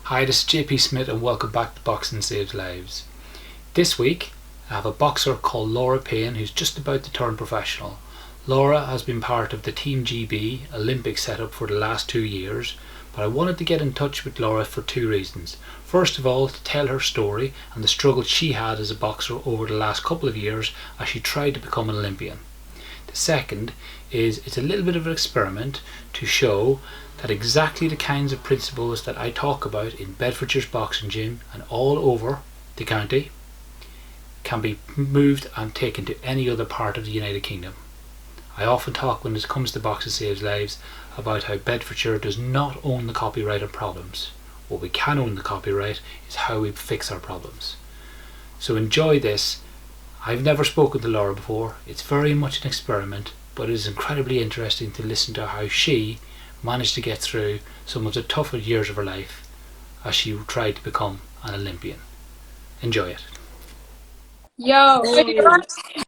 Hi, this is JP Smith and welcome back to Boxing Saves Lives. This week I have a boxer called Laura Payne who's just about to turn professional. Laura has been part of the Team GB Olympic setup for the last 2 years, but I wanted to get in touch with Laura for two reasons. First of all, to tell her story and the struggle she had as a boxer over the last couple of years as she tried to become an Olympian. The second is it's a little bit of an experiment to show that exactly the kinds of principles that I talk about in Bedfordshire's boxing gym and all over the county can be moved and taken to any other part of the United Kingdom. I often talk when it comes to Boxing Saves Lives about how Bedfordshire does not own the copyright on problems. What we can own the copyright is how we fix our problems. So enjoy this. I've never spoken to Laura before. It's very much an experiment, but it is incredibly interesting to listen to how she managed to get through some of the tougher years of her life as she tried to become an Olympian. Enjoy it. Yo, Hey.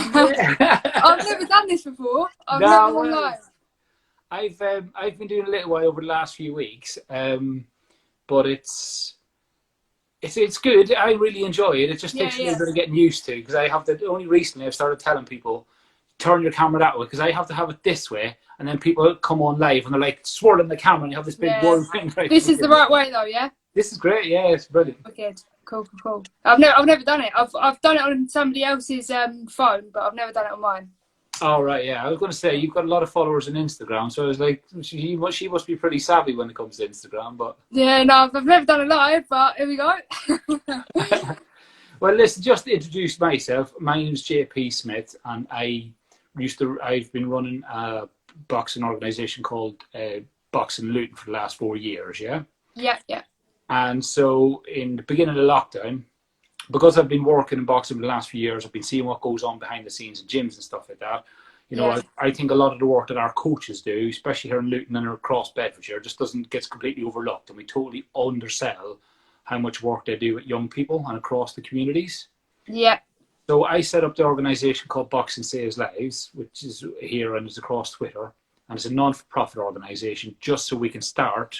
I've never done this before. I've No, never gone well, live. I've been doing a little while over the last few weeks, but it's good. I really enjoy it. It just takes a little bit of getting used to, because I have to only recently I've started telling people turn your camera that way, because I have to have it this way, and then people come on live and they're like swirling the camera and you have this big world thing. Right? This is the right way though, yeah? This is great, yeah, it's brilliant. Okay, cool. I've never done it. I've done it on somebody else's phone, but I've never done it on mine. Oh right, yeah. I was going to say you've got a lot of followers on Instagram, so I was like, she must be pretty savvy when it comes to Instagram. But yeah, no, I've never done it live, but here we go. Well, listen, just to introduce myself, my name's JP Smith, and I've been running a boxing organisation called Boxing Luton for the last 4 years, yeah? Yeah. And so in the beginning of the lockdown, because I've been working in boxing for the last few years, I've been seeing what goes on behind the scenes in gyms and stuff like that. You know, I think a lot of the work that our coaches do, especially here in Luton and across Bedfordshire, just gets completely overlooked, and we totally undersell how much work they do with young people and across the communities. Yeah. So I set up the organisation called Boxing Saves Lives, which is here and is across Twitter, and it's a non-for-profit organisation just so we can start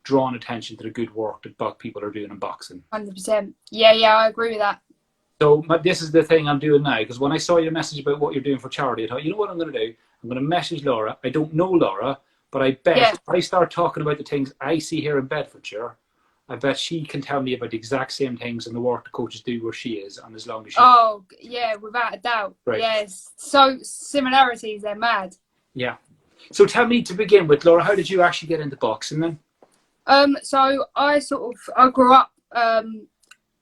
drawing attention to the good work that people are doing in boxing. 100%. Yeah, I agree with that. So this is the thing I'm doing now, because when I saw your message about what you're doing for charity, I thought, you know what I'm going to do? I'm going to message Laura. I don't know Laura, but I bet if I start talking about the things I see here in Bedfordshire, I bet she can tell me about the exact same things and the work the coaches do where she is, and as long as she... Oh, yeah, without a doubt. Right. Yes. So similarities, they're mad. Yeah. So tell me, to begin with, Laura, how did you actually get into boxing then? So I grew up,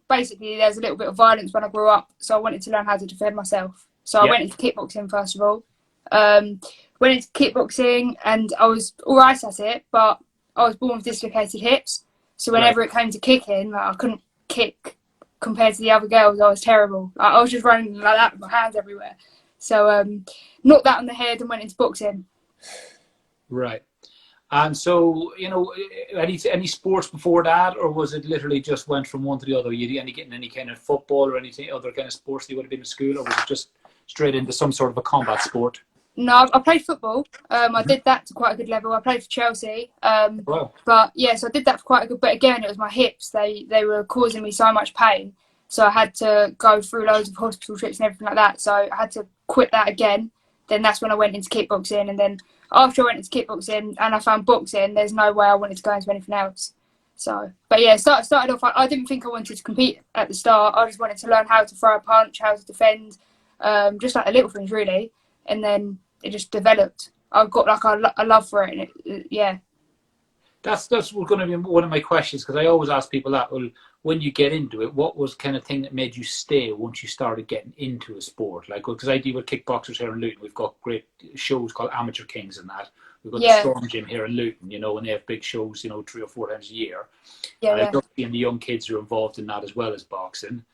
basically there's a little bit of violence when I grew up, so I wanted to learn how to defend myself. So I went into kickboxing first of all. Went into kickboxing and I was alright at it, but I was born with dislocated hips. So whenever it came to kicking, I couldn't kick compared to the other girls. I was terrible. I was just running like that with my hands everywhere. So knocked that on the head and went into boxing. Right. And so, you know, any sports before that, or was it literally just went from one to the other? You getting any kind of football or anything other kind of sports that you would have been in school, or was it just straight into some sort of a combat sport? No, I played football. I did that to quite a good level. I played for Chelsea. Wow. But yeah, so I did that for quite a good. But again, it was my hips. They were causing me so much pain. So I had to go through loads of hospital trips and everything like that. So I had to quit that again. Then that's when I went into kickboxing, and then after I went into kickboxing and I found boxing, there's no way I wanted to go into anything else. So, but yeah, started off, I didn't think I wanted to compete at the start. I just wanted to learn how to throw a punch, how to defend, just like the little things really. And then it just developed. I've got like a love for it, and yeah. That's going to be one of my questions, because I always ask people that. Well, when you get into it, what was kind of thing that made you stay once you started getting into a sport? Like, because I deal with kickboxers here in Luton. We've got great shows called Amateur Kings and that. We've got the Storm Gym here in Luton, you know, and they have big shows, you know, 3 or 4 times a year. Yeah, I love seeing the young kids who are involved in that as well as boxing.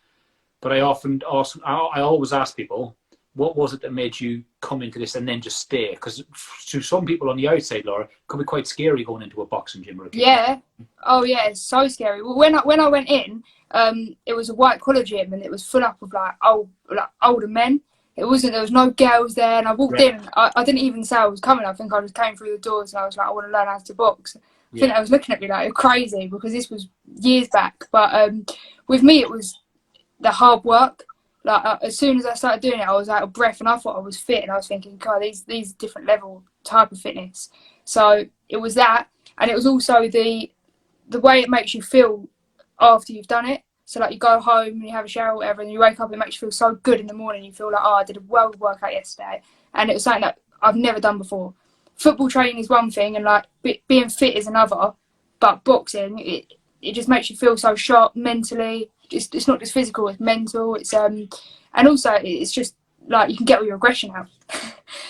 But I always ask people, what was it that made you come into this and then just stay? Because to some people on the outside, Laura, it could be quite scary going into a boxing gym or a kickboxing. Yeah. Oh yeah, it's so scary. Well, when I went in, it was a white collar gym and it was full up of like older men. There was no girls there, and I walked in. I didn't even say I was coming. I think I just came through the doors and I was like, I want to learn how to box. think they was looking at me like, you're crazy, because this was years back. But with me, it was the hard work. Like as soon as I started doing it, I was out of breath, and I thought I was fit, and I was thinking, God, these different level type of fitness. So it was that, and it was also the way it makes you feel after you've done it. So like you go home and you have a shower or whatever, and you wake up, it makes you feel so good in the morning. You feel like, oh, I did a well workout yesterday, and it was something that I've never done before. Football training is one thing, and like being fit is another. But boxing, it just makes you feel so sharp mentally. It's not just physical; it's mental. It's and also it's just like you can get all your aggression out.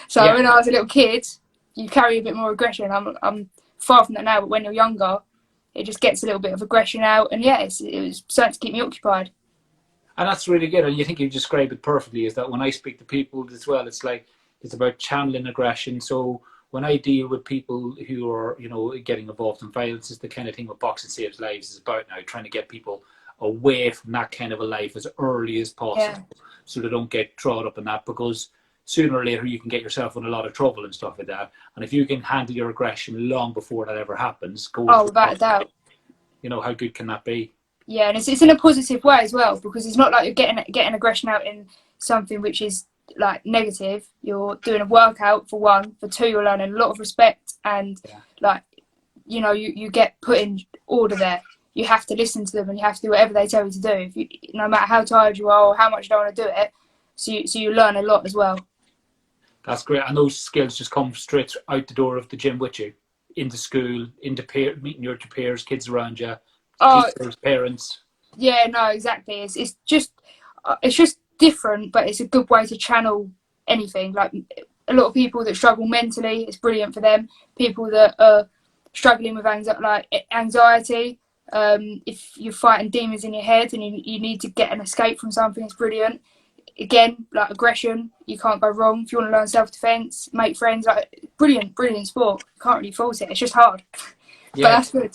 So when I was a little kid, you carry a bit more aggression. I'm far from that now, but when you're younger, it just gets a little bit of aggression out, and it was something to keep me occupied. And that's really good. And you think you describe it perfectly, is that when I speak to people as well, it's like, it's about channeling aggression. So when I deal with people who are, getting involved in violence, it's the kind of thing what Boxing Saves Lives is about now, trying to get people away from that kind of a life as early as possible, so they don't get drawn up in that, because sooner or later you can get yourself in a lot of trouble and stuff like that. And if you can handle your aggression long before that ever happens, without a doubt. How good can that be? Yeah, and it's in a positive way as well, because it's not like you're getting aggression out in something which is like negative. You're doing a workout for one, for two, you're learning a lot of respect, and like you get put in order there. You have to listen to them, and you have to do whatever they tell you to do. No matter how tired you are or how much you don't want to do it, so you learn a lot as well. That's great, and those skills just come straight out the door of the gym with you, into school, into meeting your peers, kids around you, teachers, parents. Yeah, no, exactly. It's just different, but it's a good way to channel anything. Like a lot of people that struggle mentally, it's brilliant for them. People that are struggling with anxiety, if you're fighting demons in your head and you need to get an escape from something, it's brilliant. Again, like aggression, you can't go wrong. If you want to learn self-defense, make friends, like brilliant sport. You can't really fault it. It's just hard, but that's good.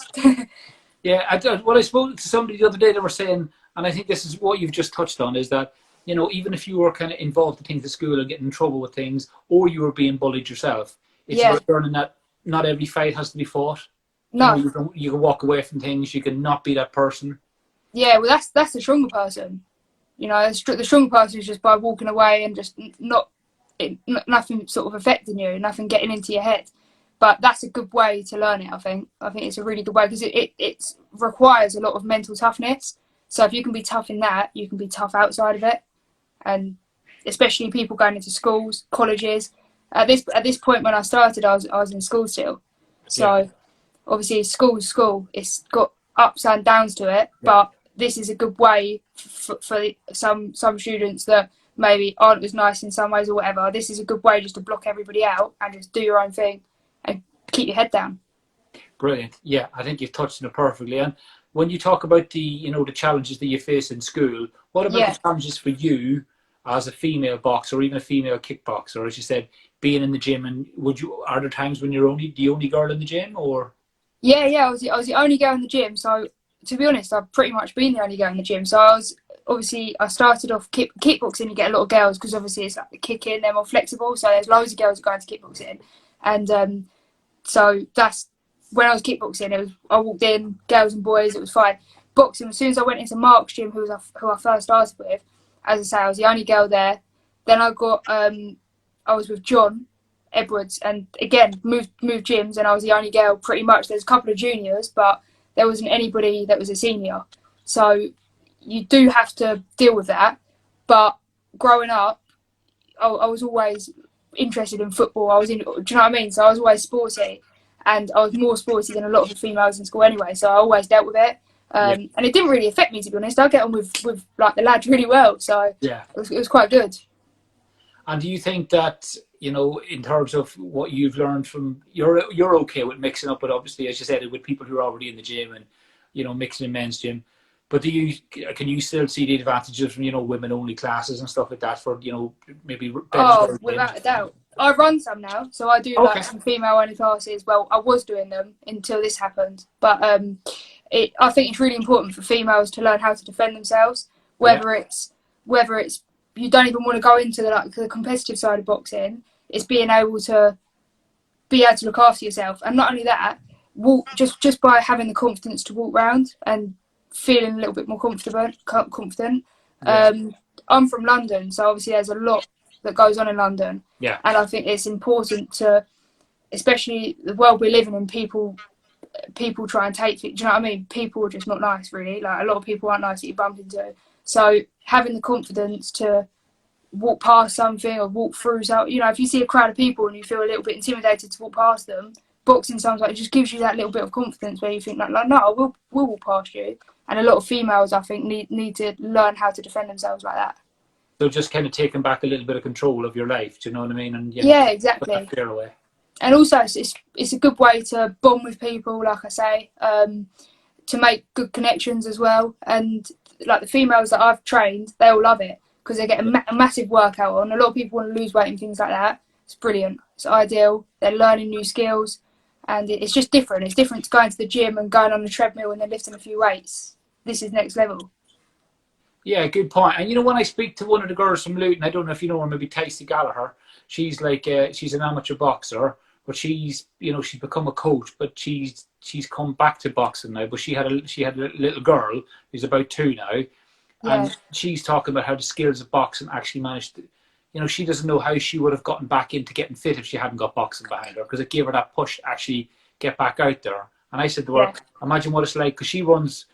Yeah, I spoke to somebody the other day, they were saying, and I think this is what you've just touched on, is that, even if you were kind of involved in things at school and getting in trouble with things, or you were being bullied yourself, it's about learning that not every fight has to be fought. No. You can walk away from things, you can not be that person. Yeah, well, that's the stronger person. The stronger person is just by walking away and just nothing sort of affecting you, nothing getting into your head. But that's a good way to learn it, I think. I think it's a really good way, because it requires a lot of mental toughness. So if you can be tough in that, you can be tough outside of it. And especially people going into schools, colleges. At this point when I started, I was in school still. So obviously school. It's got ups and downs to it, but this is a good way for some students that maybe aren't as nice in some ways or whatever. This is a good way just to block everybody out and just do your own thing and keep your head down. Brilliant. Yeah, I think you've touched on it perfectly. And when you talk about the challenges that you face in school, what about the challenges for you as a female boxer or even a female kickboxer? As you said, being in the gym, and are there times when you're the only girl in the gym, or? Yeah, I was the only girl in the gym. So to be honest, I've pretty much been the only girl in the gym. So I started off kickboxing. You get a lot of girls because obviously it's like the kicking, they're more flexible. So there's loads of girls going to kickboxing, and so that's when I was kickboxing. I walked in, girls and boys, it was fine. Boxing, as soon as I went into Mark's gym, who I first started with, as I say, I was the only girl there. Then I was with John Edwards, and again moved gyms, and I was the only girl pretty much. There's a couple of juniors, but there wasn't anybody that was a senior. So you do have to deal with that. But growing up, I was always interested in football. Do you know what I mean? So I was always sporty, and I was more sporty than a lot of the females in school anyway. So I always dealt with it, and it didn't really affect me, to be honest. I get on with like the lads really well, so it was quite good. And do you think that, in terms of what you've learned from, you're okay with mixing up, but obviously, as you said, with people who are already in the gym and, mixing in men's gym, but can you still see the advantages from, women only classes and stuff like that for, maybe better? Oh, without a doubt. I run some now, so I do like some female only classes. Well, I was doing them until this happened, but I think it's really important for females to learn how to defend themselves, whether it's you don't even want to go into the competitive side of boxing. It's being able to look after yourself, and not only that, walk just by having the confidence to walk around and feeling a little bit more confident. Yeah. I'm from London, so obviously there's a lot that goes on in London, Yeah. and I think it's important to, especially the world we're living in, people try and take it. Do you know what I mean? People are just not nice, really. Like, a lot of people aren't nice that you bump into. So having the confidence to walk past something or walk through something, if you see a crowd of people and you feel a little bit intimidated to walk past them, boxing sounds like it just gives you that little bit of confidence where you think like no, we'll walk past you. And a lot of females, I think, need to learn how to defend themselves like that. So just kind of taking back a little bit of control of your life, do you know what I mean? And yeah, put exactly. that fear away. And also, it's a good way to bond with people, like I say, to make good connections as well. And like the females that I've trained, they all love it because they get a massive workout on. A lot of people want to lose weight and things like that. It's brilliant. It's ideal. They're learning new skills, and it's just different. It's different to going to the gym and going on the treadmill and then lifting a few weights. This is next level. Yeah, good point. And when I speak to one of the girls from Luton, I don't know if you know her, maybe Tasty Gallagher. She's like she's an amateur boxer, but she's become a coach, but she's come back to boxing now. But she had a little girl who's about 2 now, and she's talking about how the skills of boxing actually managed to, she doesn't know how she would have gotten back into getting fit if she hadn't got boxing behind her, because it gave her that push to actually get back out there. And I said to her, imagine what it's like, because she runs.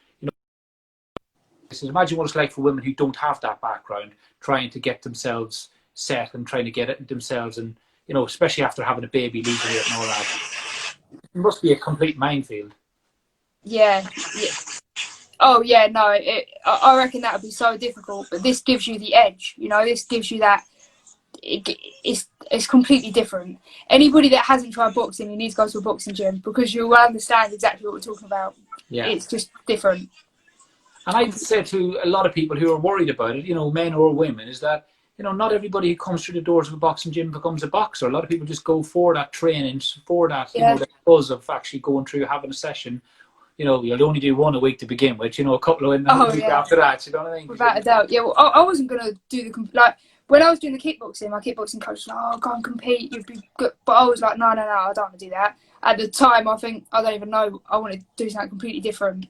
I said, imagine what it's like for women who don't have that background, trying to get themselves set and trying to get it themselves, and especially after having a baby, losing it and all that. It must be a complete minefield. Yeah. Oh yeah, no. I reckon that would be so difficult, but this gives you the edge. This gives you that. It's completely different. Anybody that hasn't tried boxing, you need to go to a boxing gym because you will understand exactly what we're talking about. Yeah. It's just different. And I say to a lot of people who are worried about it, men or women, is that, not everybody who comes through the doors of a boxing gym becomes a boxer. A lot of people just go for that training, for that, that buzz of actually going through, having a session. You'll only do one a week to begin with, a couple of after that, you know what I mean? Without a doubt. Yeah, well, I wasn't going to do when I was doing the kickboxing, my kickboxing coach was like, go and compete, you'd be good. But I was like, no, I don't want to do that. At the time, I don't even know, I wanted to do something completely different.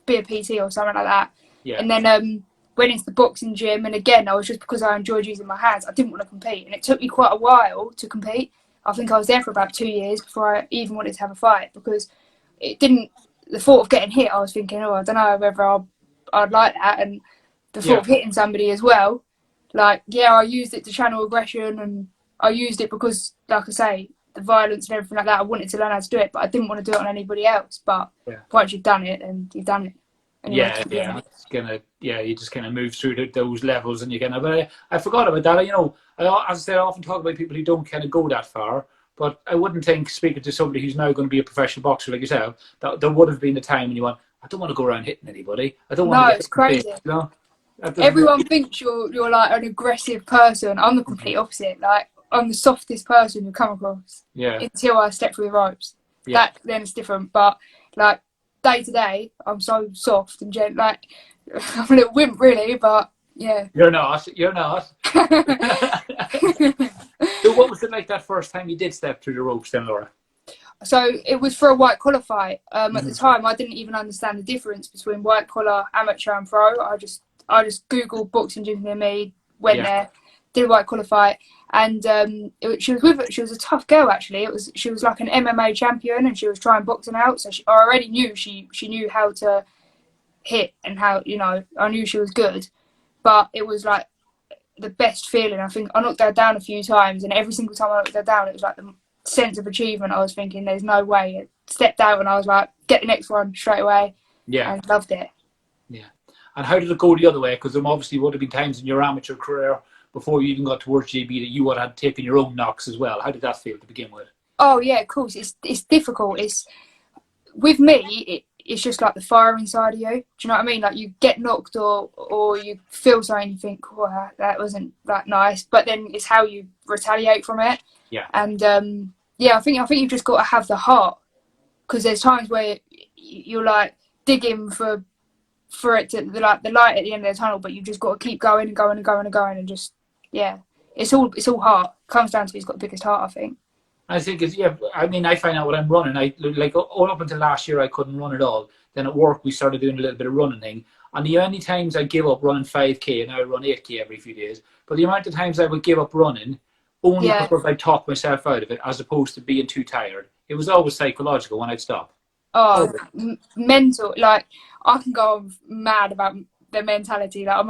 Be a PT or something like that. Yeah. And then went into the boxing gym, and again, I was just because I enjoyed using my hands. I didn't want to compete, and it took me quite a while to compete. I think I was there for about 2 years before I even wanted to have a fight, because it didn't. The thought of getting hit, I was thinking, I don't know whether I'd like that, and the thought of hitting somebody as well. I used it to channel aggression, and I used it because, like I say, the violence and everything like that, I wanted to learn how to do it, but I didn't want to do it on anybody else. But once you've done it, and you've done it. You just kind of move through those levels, and but I forgot about that. As I said, I often talk about people who don't kind of go that far, but I wouldn't think, speaking to somebody who's now going to be a professional boxer like yourself, that there would have been a time when you went, I don't want to go around hitting anybody. I don't want to. No, it's crazy. Everyone thinks you're like an aggressive person. I'm the complete opposite. I'm the softest person you come across. Yeah. Until I step through the ropes. Yeah. Then it's different. But day to day, I'm so soft and gentle. I'm a little wimp, really. But yeah. You're not. So what was it like that first time you did step through the ropes then, Laura? So it was for a white collar fight. At the time, I didn't even understand the difference between white collar, amateur, and pro. I just googled boxing gym near me, went there, did a white collar fight, and she was a tough girl actually. She was like an MMA champion, and she was trying boxing out. So I already knew she knew how to hit, and how I knew she was good. But it was like the best feeling. I think I knocked her down a few times, and every single time I knocked her down, it was like the sense of achievement. I was thinking, there's no way. I stepped out, and I was like, get the next one straight away. Yeah, and loved it. Yeah. And how did it go the other way? Because there obviously would have been times in your amateur career before you even got towards GB that you would have taken your own knocks as well. How did that feel to begin with? Oh yeah, of course. It's difficult. With me, it's just like the fire inside of you. Do you know what I mean? Like you get knocked or you feel something, you think, oh, that wasn't that nice. But then it's how you retaliate from it. Yeah. And I think you've just got to have the heart, because there's times where you're like digging for it to the light at the end of the tunnel, but you've just got to keep going and going and going and going, and just it's all heart. It comes down to who's got the biggest heart, I think. I think it's, yeah, I mean, I find out when I'm running, I like all up until last year, I couldn't run at all. Then at work, we started doing a little bit of running thing. And the only times I give up running 5K, and now I run 8K every few days, but the amount of times I would give up running only Yeah. because I talked myself out of it as opposed to being too tired. It was always psychological when I'd stop. Oh, Always. mental. Like, I can go on mad about their mentality. Like,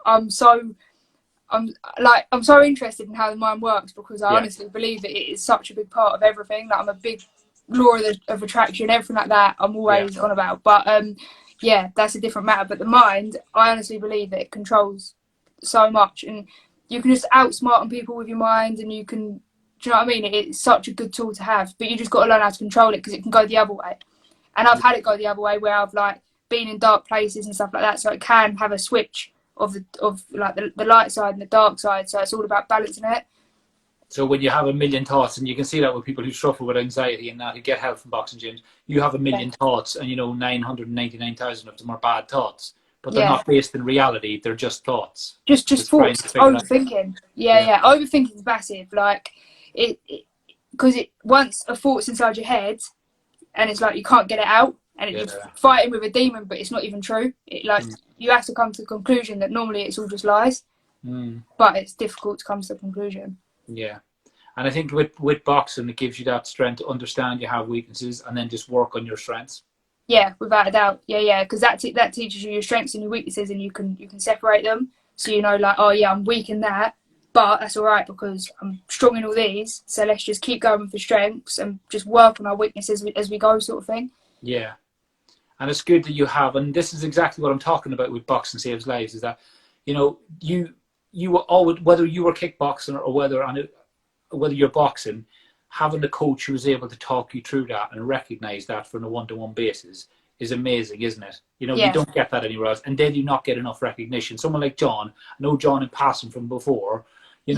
I'm so interested in how the mind works because I Yeah. honestly believe that it is such a big part of everything. Like, I'm a big law of attraction, everything like that. I'm Yeah. always on about. But yeah, that's a different matter. But the mind, I honestly believe that it controls so much, and you can just outsmart on people with your mind, and you can. Do you know what I mean? It's such a good tool to have, but you just got to learn how to control it because it can go the other way. And I've had it go the other way where I've like been in dark places and stuff like that, so it can have a switch of the light side and the dark side. So it's all about balancing it. So when you have a million thoughts, and you can see that with people who suffer with anxiety and that who get help from boxing gyms, you have a million thoughts, and 999,000 of them are bad thaughts, but they're not based in reality. They're just thoughts. Just thoughts. Overthinking. Yeah. Overthinking is massive. Like it because once a thought's inside your head, and it's like you can't get it out, and you're fighting with a demon, but it's not even true. You have to come to the conclusion that normally it's all just lies, but it's difficult to come to the conclusion. Yeah, and I think with boxing, it gives you that strength to understand you have weaknesses and then just work on your strengths. Yeah, without a doubt. Yeah, because that teaches you your strengths and your weaknesses, and you can separate them. So like, oh yeah, I'm weak in that, but that's all right because I'm strong in all these. So let's just keep going for strengths and just work on our weaknesses as we go, sort of thing. Yeah, and it's good that you have, and this is exactly what I'm talking about with Boxing Saves Lives, is that you were always, whether you were kickboxing or whether you're boxing, having a coach who was able to talk you through that and recognize that from a one-to-one basis is amazing, isn't it? You don't get that anywhere else, and they do not get enough recognition. Someone like John, I know John in passing from before, he's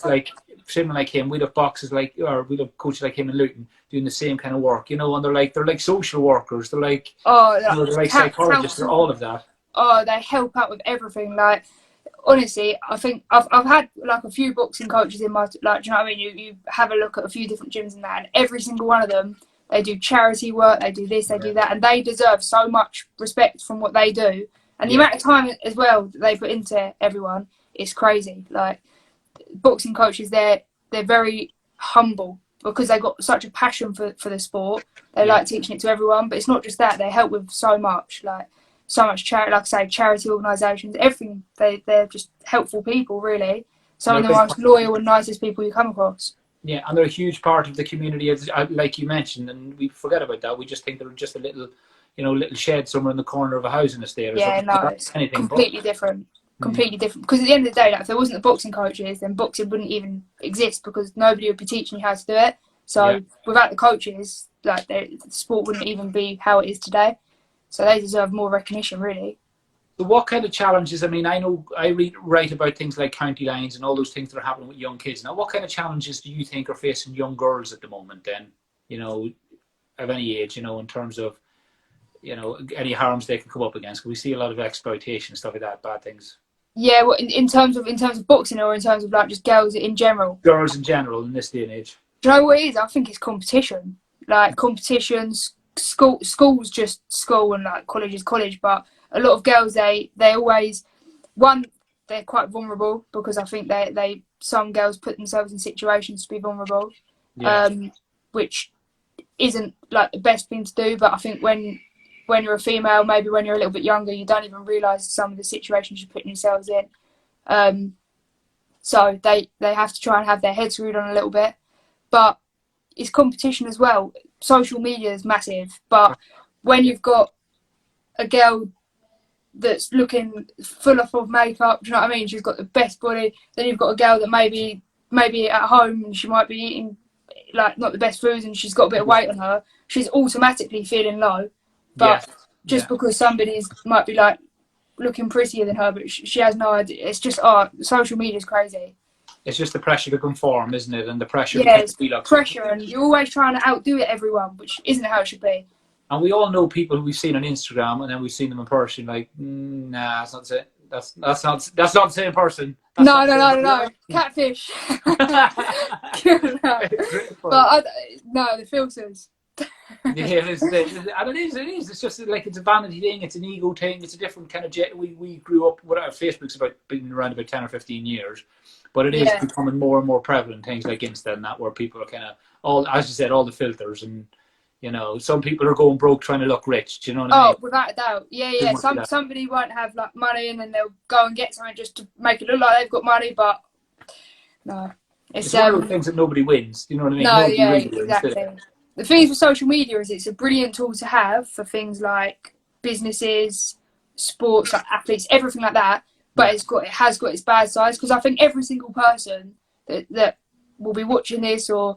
like, someone like him, we'd have boxers or we'd have coaches like him in Luton doing the same kind of work, and they're like social workers, they're like, they're like psychologists, they're all of that. Oh, they help out with everything. Like, honestly, I think I've had like a few boxing coaches in my, like, do you know what I mean? You have a look at a few different gyms and that, and every single one of them, they do charity work, they do this, they do that, and they deserve so much respect from what they do. And the amount of time as well that they put into everyone is crazy. Like, boxing coaches, they're very humble because they've got such a passion for the sport. They like teaching it to everyone, but it's not just that. They help with so much, like so much charity, like I say, charity organisations, everything. They're just helpful people, really. Some of the most loyal and nicest people you come across. Yeah, and they're a huge part of the community, like you mentioned, and we forget about that. We just think they're just a little shed somewhere in the corner of a housing estate or something. No, it's completely different. Completely different. Because at the end of the day, like, if there wasn't the boxing coaches, then boxing wouldn't even exist because nobody would be teaching you how to do it. So without the coaches, like, the sport wouldn't even be how it is today. So they deserve more recognition, really. So what kind of challenges? I mean, I know I write about things like county lines and all those things that are happening with young kids. Now, what kind of challenges do you think are facing young girls at the moment then, of any age, in terms of, any harms they can come up against? Because we see a lot of exploitation, stuff like that, bad things. Yeah, well, in terms of boxing, or in terms of like just girls in general? Girls in general in this day and age. Do you know what it is? I think it's competition. Like, competitions, school's just school, and like college is college, but a lot of girls, they always, they're quite vulnerable because I think some girls put themselves in situations to be vulnerable, which isn't like the best thing to do. But I think when you're a female, maybe when you're a little bit younger, you don't even realise some of the situations you're putting yourselves in. So they have to try and have their heads screwed on a little bit. But it's competition as well. Social media is massive, but when you've got a girl that's looking full of makeup, do you know what I mean? She's got the best body. Then you've got a girl that maybe at home and she might be eating like not the best foods and she's got a bit of weight on her. She's automatically feeling low, but because somebody might be like looking prettier than her, but she has no idea. It's just social media is crazy. It's just the pressure to conform, isn't it? And the pressure to be like pressure, and you're always trying to outdo everyone, which isn't how it should be. And we all know people who we've seen on Instagram, and then we've seen them in person. Like, nah, that's not it. That's not the same person. That's No, not no, the no, same, no, no. Catfish. No. Great But fun. no, the filters. Yeah, and it is. It's just like it's a vanity thing. It's an ego thing. It's a different kind of. We grew up. What our Facebook's about been around about 10 or 15 years, but it is Yeah. becoming more and more prevalent. Things like Insta and that, where people are kind of all, as you said, all the filters, and some people are going broke trying to look rich. Do you know what I mean? Oh, without a doubt. Yeah, Too yeah. much of that. Somebody won't have like money, and then they'll go and get something just to make it look like they've got money. But no, It's it's one of those things that nobody wins. Do you know what I mean? no, Nobody yeah, really wins. Do exactly. The things with social media is it's a brilliant tool to have for things like businesses, sports, like athletes, everything like that. But Yeah. it has got its bad sides, because I think every single person that will be watching this, or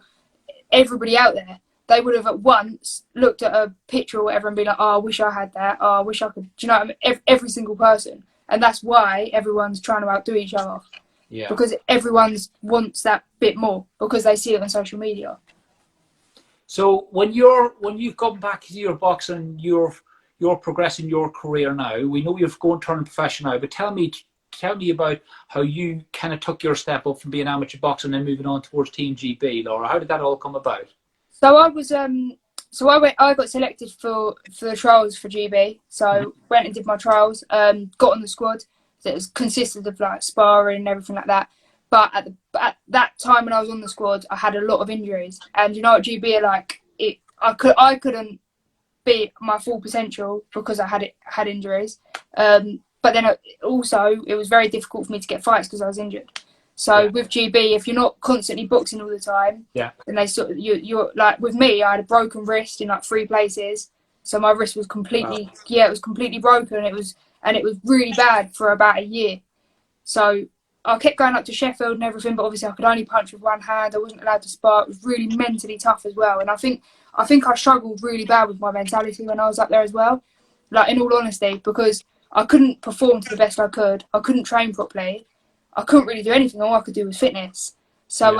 everybody out there, they would have at once looked at a picture or whatever and be like, oh, I wish I had that. Oh, I wish I could. Do you know what I mean? Every single person. And that's why everyone's trying to outdo each other, Yeah. because everyone wants that bit more because they see it on social media. So when you've gone back to your boxing, you're progressing your career now. We know you've gone turning professional now, but tell me about how you kind of took your step up from being amateur boxer and then moving on towards Team GB, Laura. How did that all come about? So I got selected for the trials for GB. So went and did my trials, got on the squad. So it was consisted of like sparring and everything like that. But at that time when I was on the squad, I had a lot of injuries, and you know what GB are like. I couldn't be my full potential because I had injuries. But then also it was very difficult for me to get fights because I was injured. So with GB, if you're not constantly boxing all the time, then they sort of you're like, with me, I had a broken wrist in like 3 places. So my wrist was completely it was completely broken. It was really bad for about a year. So I kept going up to Sheffield and everything, but obviously I could only punch with one hand. I wasn't allowed to spar. It was really mentally tough as well. And I think I struggled really bad with my mentality when I was up there as well. Like, in all honesty, because I couldn't perform to the best I could. I couldn't train properly. I couldn't really do anything. All I could do was fitness. So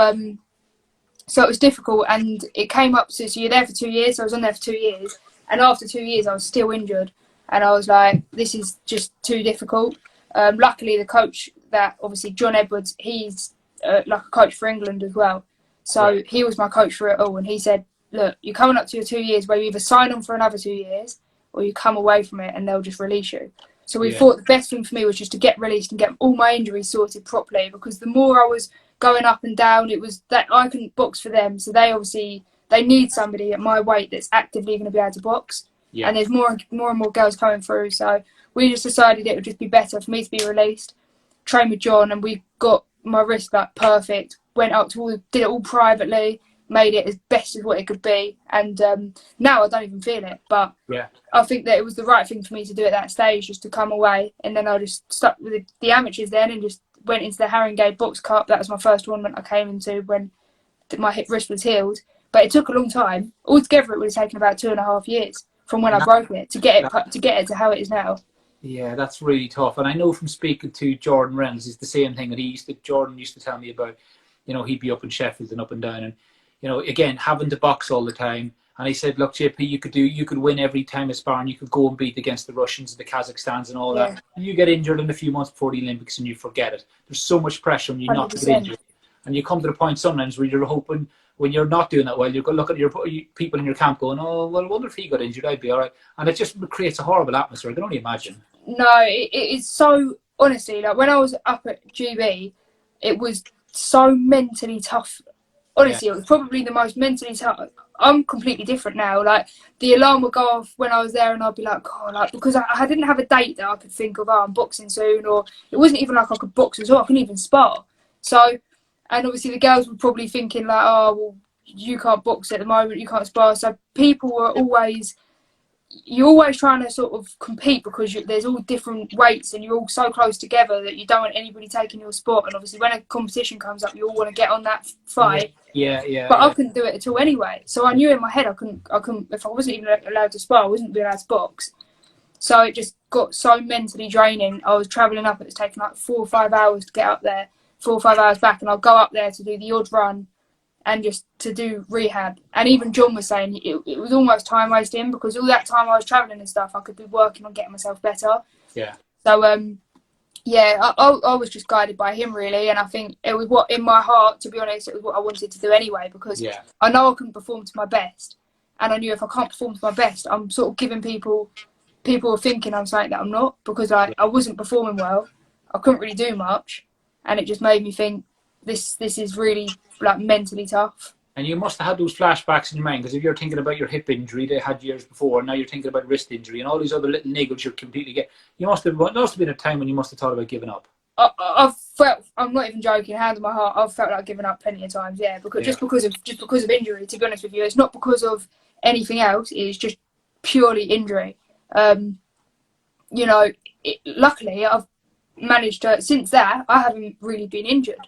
so it was difficult, and it came up to, so you're there for 2 years. So I was on there for 2 years, and after 2 years I was still injured, and I was like, this is just too difficult. Luckily, the coach, that obviously John Edwards, he's like a coach for England as well. So he was my coach for it all, and he said, look, you're coming up to your 2 years where you either sign on for another 2 years or you come away from it and they'll just release you. So we thought the best thing for me was just to get released and get all my injuries sorted properly, because the more I was going up and down, it was that I couldn't box for them. So they need somebody at my weight that's actively going to be able to box. Yeah. And there's more and more girls coming through. So we just decided it would just be better for me to be released, train with John, and we got my wrist like perfect. Went up to did it all privately, made it as best as what it could be, and now I don't even feel it. But I think that it was the right thing for me to do at that stage, just to come away, and then I just stuck with the amateurs then, and just went into the Haringey Box Cup. That was my first tournament I came into when my hip wrist was healed. But it took a long time. Altogether, it would have taken about 2.5 years from when I broke it to get it to how it is now. Yeah, that's really tough. And I know from speaking to Jordan Reynolds, it's the same thing that Jordan used to tell me about. He'd be up in Sheffield and up and down, and again, having to box all the time. And he said, look, JP, you could win every time a sparring. You could go and beat against the Russians, the Kazakhstans, and all that. And you get injured in a few months before the Olympics, and you forget it. There's so much pressure on you 100%. Not to get injured, and you come to the point sometimes where you're hoping, when you're not doing that well, you're going to look at your people in your camp going, oh, well, I wonder if he got injured, I'd be all right. And it just creates a horrible atmosphere. I can only imagine. No, it is so, honestly, like when I was up at GB, it was so mentally tough. Honestly, it was probably the most mentally tough. I'm completely different now. Like, the alarm would go off when I was there, and I'd be like, oh, like, because I didn't have a date that I could think of, oh, I'm boxing soon, or it wasn't even like I could box as well. I couldn't even spar. So, and obviously the girls were probably thinking like, oh, well, you can't box at the moment, you can't spar. So people were always, you're always trying to sort of compete, because there's all different weights and you're all so close together that you don't want anybody taking your spot. And obviously when a competition comes up, you all want to get on that fight. But I couldn't do it at all anyway. So I knew in my head I couldn't, if I wasn't even allowed to spar, I wasn't being allowed to box. So it just got so mentally draining. I was travelling up, it was taking like 4 or 5 hours to get up there, 4 or 5 hours back, and I'll go up there to do the odd run and just to do rehab. And even John was saying it was almost time wasting, because all that time I was travelling and stuff, I could be working on getting myself better. Yeah. So Yeah, I was just guided by him really, and I think it was what in my heart, to be honest, it was what I wanted to do anyway, because Yeah. I know I can perform to my best, and I knew if I can't perform to my best, I'm sort of giving people are thinking I'm something that I'm not, because Yeah. I wasn't performing well, I couldn't really do much, and it just made me think this is really like mentally tough. And you must have had those flashbacks in your mind, because if you're thinking about your hip injury they had years before, and now you're thinking about wrist injury and all these other little niggles you're completely get. You must have been a time when you must have thought about giving up. I've felt, I'm not even joking, hand on my heart, I've felt like giving up plenty of times, yeah, because Yeah. just because of injury, to be honest with you. It's not because of anything else, it's just purely injury. Um, you know, luckily I've managed to, since that, I haven't really been injured.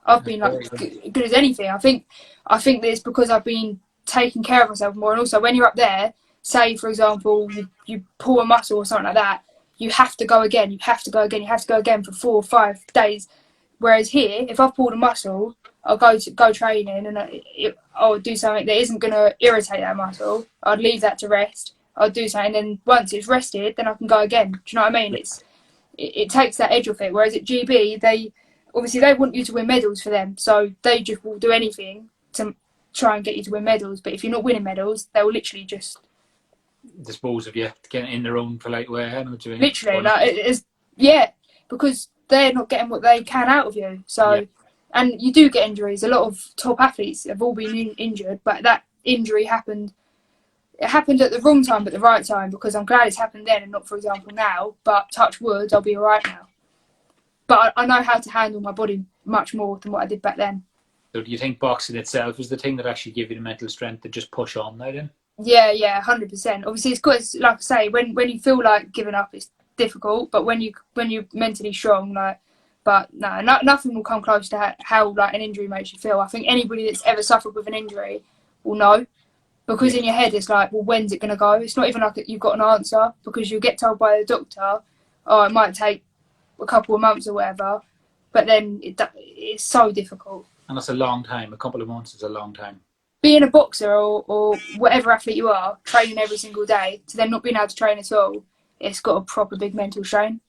I've been like good as anything. I think that it's because I've been taking care of myself more, and also when you're up there, say for example you pull a muscle or something like that, you have to go again. You have to go again. You have to go again for 4 or 5 days. Whereas here, if I've pulled a muscle, I'll go training and I'll do something that isn't going to irritate that muscle. I'd leave that to rest. I'll do something, and then once it's rested, then I can go again. Do you know what I mean? It takes that edge off it. Whereas at GB, they obviously they want you to win medals for them, so they just will do anything to try and get you to win medals. But if you're not winning medals, they will literally just Dispose of you, get in their own polite way. I know what you mean. literally like it's yeah, because they're not getting what they can out of you. So Yeah. and you do get injuries. A lot of top athletes have all been injured, but that injury happened. It happened at the wrong time, but the right time, because I'm glad it's happened then and not, for example, now. But touch wood, I'll be all right now. But I know how to handle my body much more than what I did back then. So do you think boxing itself was the thing that actually gave you the mental strength to just push on now then? Yeah, 100%. Obviously, it's good. Like I say, when you feel like giving up, it's difficult. But when you're mentally strong, like, but no, nothing will come close to how like an injury makes you feel. I think anybody that's ever suffered with an injury will know, because Yeah. in your head it's like, well, when's it gonna go? It's not even like you've got an answer, because you get told by the doctor, oh, it might take a couple of months or whatever. But then it's so difficult. And that's a long time. A couple of months is a long time. Being a boxer or whatever athlete you are, training every single day, to then not being able to train at all, it's got a proper big mental strain.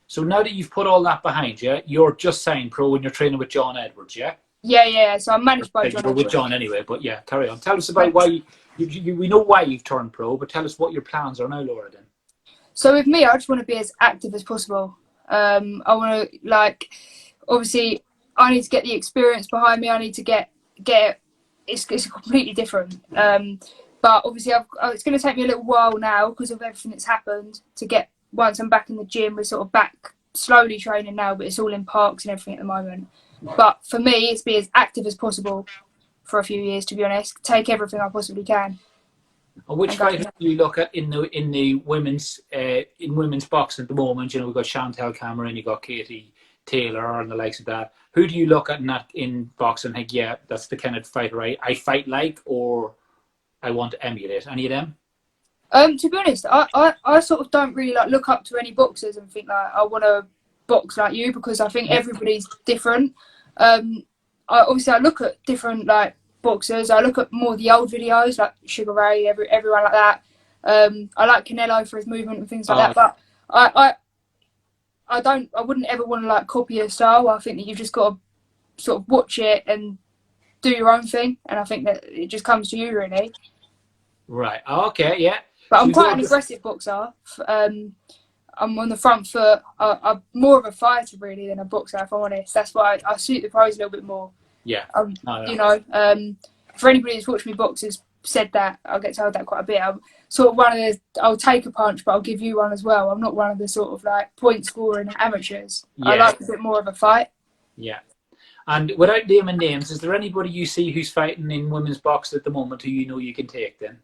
So now that you've put all that behind you, you're just signed pro and you're training with John Edwards, yeah? Yeah. So I'm managed by John You're with Edwards. John anyway, but yeah, carry on. Tell us about why we know why you've turned pro, but tell us what your plans are now, Laura, then. So with me, I just want to be as active as possible. I want to, like, obviously, I need to get the experience behind me. I need to get it's completely different. But obviously, it's going to take me a little while now because of everything that's happened to get, once I'm back in the gym, we're sort of back slowly training now, but it's all in parks and everything at the moment. But for me, it's be as active as possible for a few years, to be honest. Take everything I possibly can. And which fighters do you look at in the women's boxing at the moment? You know, we've got Chantel Cameron, you've got Katie Taylor and the likes of that. Who do you look at in boxing and think, yeah, that's the kind of fighter I fight like, or I want to emulate? Any of them? To be honest, I sort of don't really like look up to any boxers and think like I want to box like you, because I think everybody's different. I look at different like boxers. I look at more the old videos like Sugar Ray, everyone like that. I like Canelo for his movement and things like that. But I wouldn't ever want to like copy a style. I think that you've just got to sort of watch it and do your own thing, and I think that it just comes to you really. Right. Okay. Yeah. But I'm quite an aggressive boxer. I'm on the front foot. I'm more of a fighter really than a boxer, if I'm honest. That's why I suit the pros a little bit more. Yeah. You know, for anybody who's watched me box has said that, I get told that quite a bit. I'm sort of one of the, I'll take a punch, but I'll give you one as well. I'm not one of the sort of like point scoring amateurs. Yeah. I like a bit more of a fight. Yeah. And without naming names, is there anybody you see who's fighting in women's boxing at the moment who you know you can take then?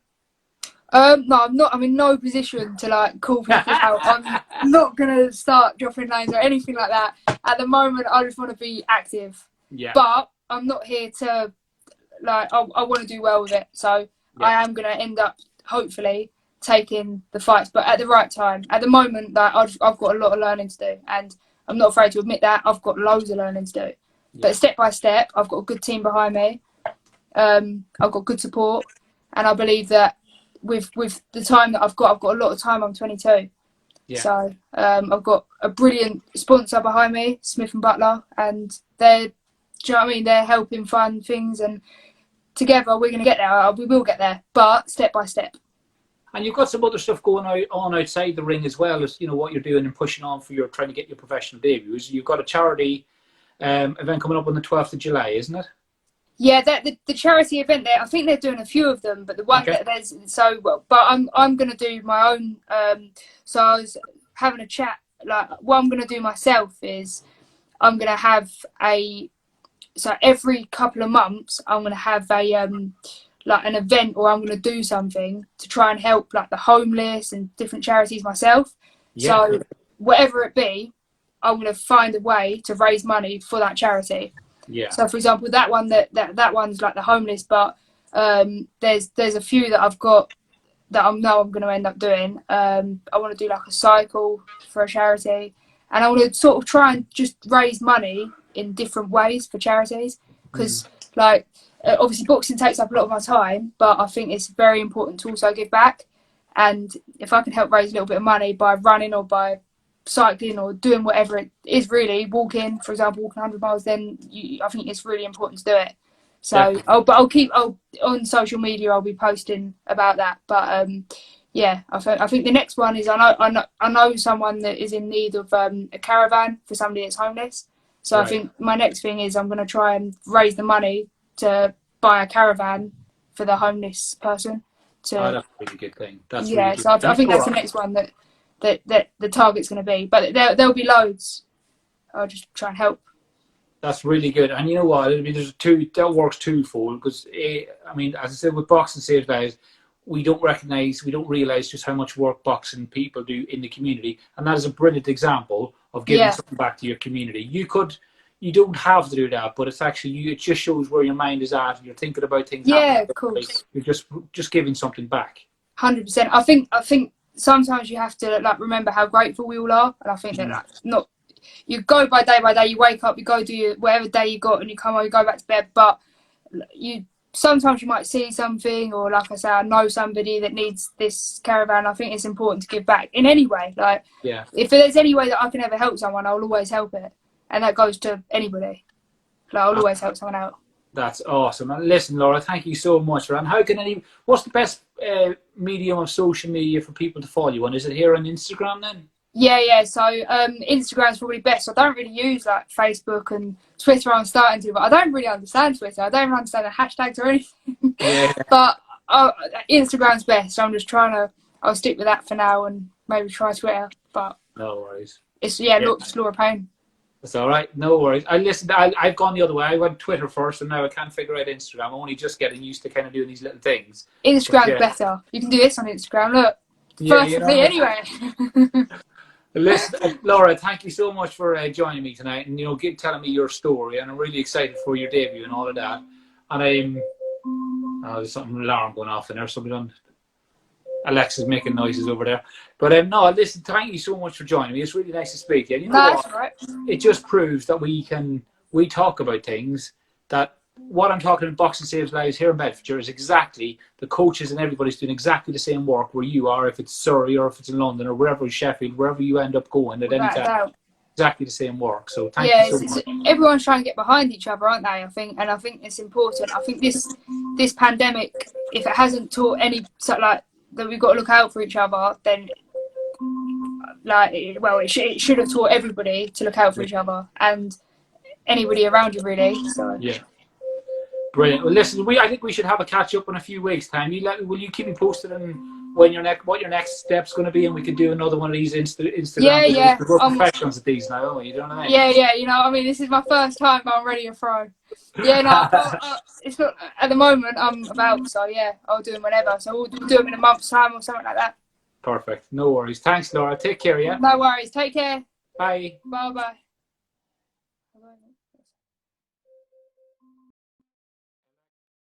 No, I'm not. I'm in no position to like call people out. I'm not gonna start dropping names or anything like that. At the moment, I just want to be active. Yeah. But I'm not here to like. I want to do well with it. So yeah. I am gonna end up hopefully taking the fights, but at the right time. At the moment, that I've got a lot of learning to do, and I'm not afraid to admit that I've got loads of learning to do. Yeah. But step by step, I've got a good team behind me. I've got good support, and I believe that with the time that I've got a lot of time. I'm 22. Yeah. So I've got a brilliant sponsor behind me, Smith and Butler, and they're, do you know what I mean? They're helping fund things, and together we're going to get there. We will get there, but step by step. And you've got some other stuff going on outside the ring as well as, you know, what you're doing and pushing on for your trying to get your professional debuts. You've got a charity event coming up on the 12th of July, isn't it? Yeah, the charity event there. I think they're doing a few of them, but the one that there's so well. But I'm going to do my own. So I was having a chat. Like, what I'm going to do myself is I'm going to have so every couple of months I'm going to have like an event, or I'm going to do something to try and help like the homeless and different charities myself. Yeah. So whatever it be, I'm going to find a way to raise money for that charity. Yeah. So for example, that that one's like the homeless, but there's a few that I've got that I know I'm going to end up doing. I want to do like a cycle for a charity, and I want to sort of try and just raise money in different ways for charities, because like obviously boxing takes up a lot of my time, but I think it's very important to also give back. And if I can help raise a little bit of money by running or by cycling or doing whatever it is, really walking, for example, walking 100 miles, then I think it's really important to do it. So I'll on social media I'll be posting about that. But yeah, I think the next one is I know someone that is in need of a caravan for somebody that's homeless. So I think my next thing is I'm going to try and raise the money to buy a caravan for the homeless person. That's a really good thing. That's yeah, really good. So I think that's the next one that the target's going to be. But there'll be loads. I'll just try and help. That's really good. And you know what? I mean, that works twofold, because I mean, as I said, with Boxing Saves Lives, we don't realize just how much work boxing people do in the community, and that is a brilliant example of giving something back to your community. You don't have to do that, but it's actually it just shows where your mind is at, and you're thinking about things. Yeah, of course. You're just giving something back. 100%. I think sometimes you have to like remember how grateful we all are, and I think that that's not. You go by day, you wake up, you go do your whatever day you got, and you come home, you go back to bed. But sometimes you might see something, or like I say, I know somebody that needs this caravan. I think it's important to give back in any way. Like, if there's any way that I can ever help someone, I'll always help it, and that goes to anybody. Like, I'll always help someone out. That's awesome. And listen, Laura, thank you so much. And how can what's the best medium of social media for people to follow you on? Is it here on Instagram then? Yeah. So Instagram's probably best. I don't really use like Facebook and Twitter. I'm starting to, but I don't really understand Twitter. I don't even understand the hashtags or anything. Yeah. But Instagram's best. So I'm just I'll stick with that for now, and maybe try Twitter. But no worries. It's just Laura Payne. That's all right. No worries. I've gone the other way. I went Twitter first, and now I can't figure out Instagram. I'm only just getting used to kind of doing these little things. Instagram's better. You can do this on Instagram. Look. First for me, anyway. Listen, Laura, thank you so much for joining me tonight, and telling me your story. And I'm really excited for your debut and all of that. And there's something alarm going off in there. Somebody on Alexa's making noises over there. But no, listen, thank you so much for joining me. It's really nice to speak to you. That's right. It just proves that we talk about things that. What I'm talking about Boxing Saves Lives here in Bedfordshire is exactly the coaches and everybody's doing exactly the same work where you are, if it's Surrey or if it's in London or wherever, Sheffield, wherever you end up going at any time. Exactly the same work. So thank you so much. Everyone's trying to get behind each other, aren't they? I think it's important. I think this pandemic, if it hasn't taught any that we've got to look out for each other, then it should have taught everybody to look out for each other and anybody around you, really. So yeah. Brilliant. Well, listen, I think we should have a catch up in a few weeks' time. Will you keep me posted on what your next step's going to be, and we could do another one of these Instagram. Yeah. We're professionals at these now, aren't we? You know what I mean? Yeah. You know, I mean, this is my first time, but I'm ready to throw. Yeah, no, it's not at the moment. I'm about, so yeah, I'll do them whenever. So we'll do them in a month's time or something like that. Perfect. No worries. Thanks, Laura. Take care. Yeah. No worries. Take care. Bye. Bye.